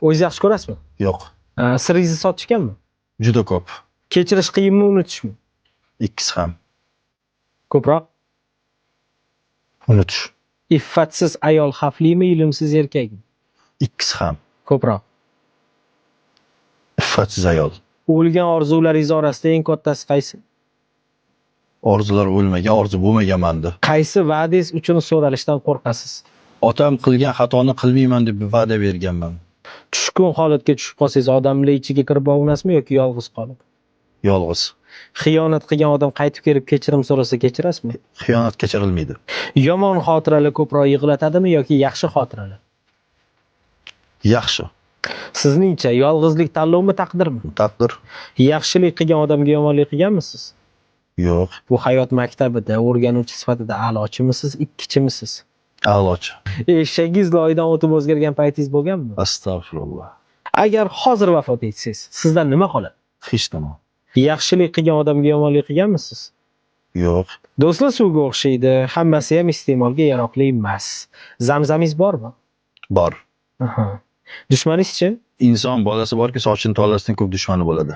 O'zingiz yaxshi ko'rasizmi? Yo'q. Siringizni sotishganmi? Juda ko'p. Kechirish qiyinmi, unutishmi? Ikkisi ham. Ko'proq Unutish. iffatsiz ayol xavflimi, ilmsiz erkakmi? Ikkisi ham. Ko'proq. Iffatsiz ayol. O'lgan orzularingiz orasida eng kattasi qaysi? Orzular o'lmagan, orzu bo'lmagan menda. Qaysi va'dangiz uchun so'ralishdan qo'rqasiz? Otam qilgan xatoni qilmayman deb va'da berganman. Tushkun holatga tushib qolsangiz, odamlar ichiga kirib bo'lmasmi yoki yolg'iz qolib? Yolg'iz. Xiyonat qilgan odam qaytib kelib kechirim so'rasa kechirasizmi? Xiyonat kechirilmaydi. Yomon xotiralar ko'proq yig'latadimi yoki yaxshi xotiralar? Yaxshi. Sizningcha yolg'izlik tanlovmi, taqdirmi? Taqdir. Yaxshilik qilgan odamga yomonlik qilganmisiz? Yo'q. Bu hayot maktabida o'rganuvchi sifatida a'lochimisiz, ikkichimisiz? A'lochi. Eshagingiz loyidan o'tib o'zgargan paytingiz bo'lganmi? Astag'firullah. Agar hozir vafot etsangiz, sizdan nima qoladi? Hech nima. Yaxshilik qilgan odamga yomonlik qilganmisiz? Yo'q. Do'stlar suvga o'xshaydi, hammasi ham iste'molga yaroqli emas. Zamzamingiz bormi? Bor. Aha. Dushmaningizchi? Inson bolasi borki, sochini tolasidan ko'p dushmani bo'ladi.